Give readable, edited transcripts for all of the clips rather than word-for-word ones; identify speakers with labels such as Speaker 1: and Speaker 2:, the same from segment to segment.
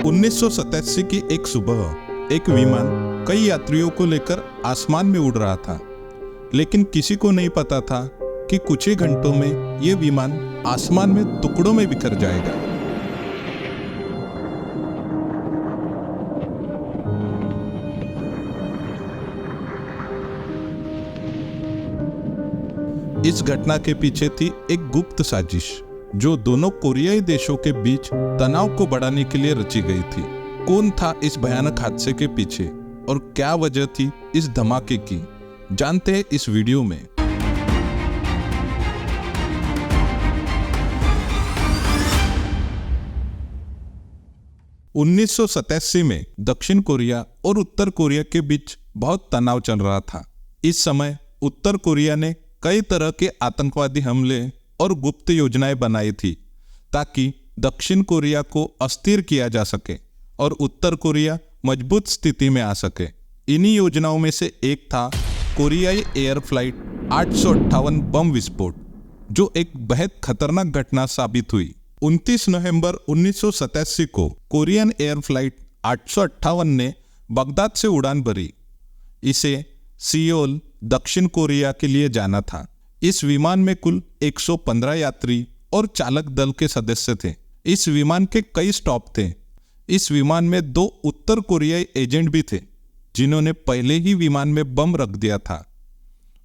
Speaker 1: 1987 की एक सुबह एक विमान कई यात्रियों को लेकर आसमान में उड़ रहा था, लेकिन किसी को नहीं पता था कि कुछ ही घंटों में यह विमान आसमान में टुकड़ों में बिखर जाएगा। इस घटना के पीछे थी एक गुप्त साजिश जो दोनों कोरियाई देशों के बीच तनाव को बढ़ाने के लिए रची गई थी। कौन था इस भयानक हादसे के पीछे और क्या वजह थी इस धमाके की, जानते हैं इस वीडियो में। उन्नीस में दक्षिण कोरिया और उत्तर कोरिया के बीच बहुत तनाव चल रहा था। इस समय उत्तर कोरिया ने कई तरह के आतंकवादी हमले और गुप्त योजनाएं बनाई थी ताकि दक्षिण कोरिया को अस्थिर किया जा सके और उत्तर कोरिया मजबूत स्थिति में आ सके। इन्हीं योजनाओं में से एक था कोरियाई एयर फ्लाइट 858 बम विस्फोट, जो एक बेहद खतरनाक घटना साबित हुई। 29 नवंबर 1987 को कोरियन एयर फ्लाइट 858 ने बगदाद से उड़ान भरी। इसे सियोल दक्षिण कोरिया के लिए जाना था। इस विमान में कुल 115 यात्री और चालक दल के सदस्य थे। इस विमान के कई स्टॉप थे। इस विमान में 2 उत्तर कोरियाई एजेंट भी थे जिन्होंने पहले ही विमान में बम रख दिया था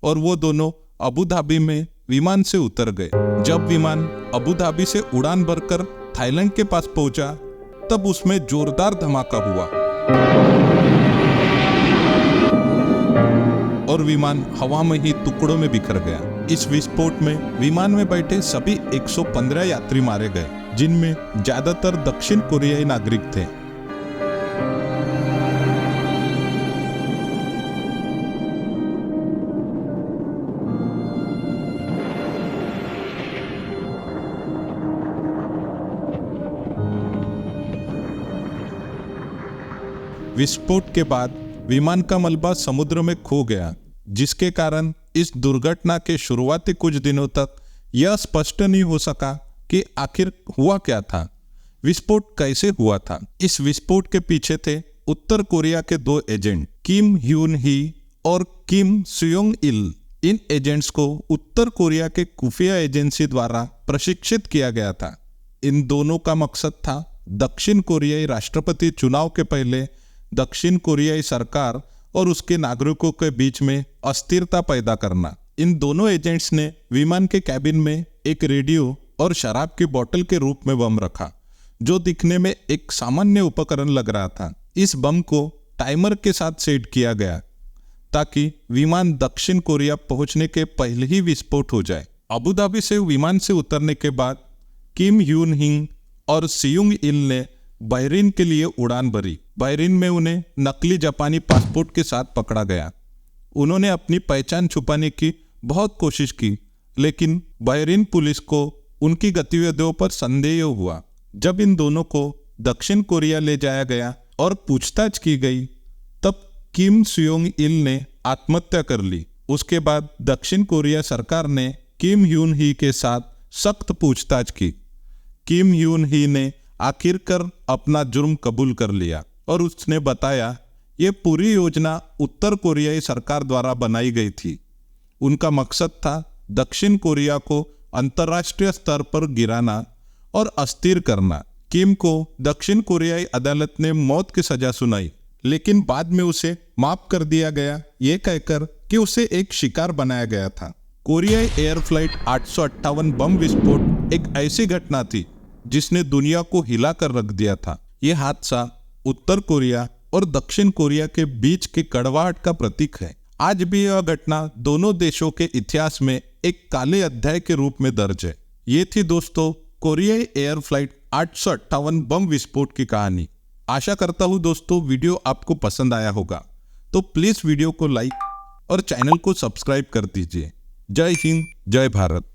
Speaker 1: और वो दोनों अबू धाबी में विमान से उतर गए। जब विमान अबू धाबी से उड़ान भरकर थाईलैंड के पास पहुंचा तब उसमें जोरदार धमाका हुआ और विमान हवा में ही टुकड़ों में बिखर गया। इस विस्फोट में विमान में बैठे सभी 115 यात्री मारे गए, जिनमें ज्यादातर दक्षिण कोरियाई नागरिक थे। विस्फोट के बाद विमान का मलबा समुद्र में खो गया, जिसके कारण इस दुर्घटना के शुरुआती कुछ दिनों तक यह स्पष्ट नहीं हो सका कि आखिर हुआ क्या था, विस्फोट कैसे हुआ था। इस विस्फोट के पीछे थे उत्तर कोरिया के 2 एजेंट, किम ह्यून ही और किम सुयोंग इल। इन एजेंट्स को उत्तर कोरिया के खुफिया एजेंसी द्वारा प्रशिक्षित किया गया था। इन दोनों का मकसद था दक्षिण कोरियाई राष्ट्रपति चुनाव के पहले दक्षिण कोरियाई सरकार और उसके नागरिकों के बीच में अस्थिरता पैदा करना। इन दोनों एजेंट्स ने विमान के कैबिन में एक रेडियो और शराब की बोतल के रूप में बम रखा, जो दिखने में एक सामान्य उपकरण लग रहा था। इस बम को टाइमर के साथ सेट किया गया ताकि विमान दक्षिण कोरिया पहुंचने के पहले ही विस्फोट हो जाए। अबू धाबी से विमान से उतरने के बाद किम ह्यून हिंग और सियोंग इल ने बहरीन के लिए उड़ान भरी। बहरीन में उन्हें नकली जापानी पासपोर्ट के साथ पकड़ा गया। उन्होंने अपनी पहचान छुपाने की बहुत कोशिश की, लेकिन बहरीन पुलिस को उनकी गतिविधियों पर संदेह हुआ। जब इन दोनों को दक्षिण कोरिया ले जाया गया और पूछताछ की गई, तब किम सुयोंग इल ने आत्महत्या कर ली। उसके बाद दक्षिण कोरिया सरकार ने किम ह्यून ही के साथ सख्त पूछताछ की। किम ह्यून ही ने आखिरकार अपना जुर्म कबूल कर लिया और उसने बताया ये पूरी योजना उत्तर कोरियाई सरकार द्वारा बनाई गई थी। उनका मकसद था दक्षिण कोरिया को अंतर्राष्ट्रीय स्तर पर गिराना और अस्थिर करना। किम को दक्षिण कोरियाई अदालत ने मौत की सजा सुनाई, लेकिन बाद में उसे माफ कर दिया गया, ये कहकर कि उसे एक शिकार बनाया गया था। कोरियाई एयर फ्लाइट 858 बम विस्फोट एक ऐसी घटना थी जिसने दुनिया को हिलाकर रख दिया था। यह हादसा उत्तर कोरिया और दक्षिण कोरिया के बीच के कड़वाहट का प्रतीक है। आज भी यह घटना दोनों देशों के इतिहास में एक काले अध्याय के रूप में दर्ज है। ये थी दोस्तों कोरियाई एयर फ्लाइट 858 बम विस्फोट की कहानी। आशा करता हूँ दोस्तों वीडियो आपको पसंद आया होगा, तो प्लीज वीडियो को लाइक और चैनल को सब्सक्राइब कर दीजिए। जय हिंद, जय भारत।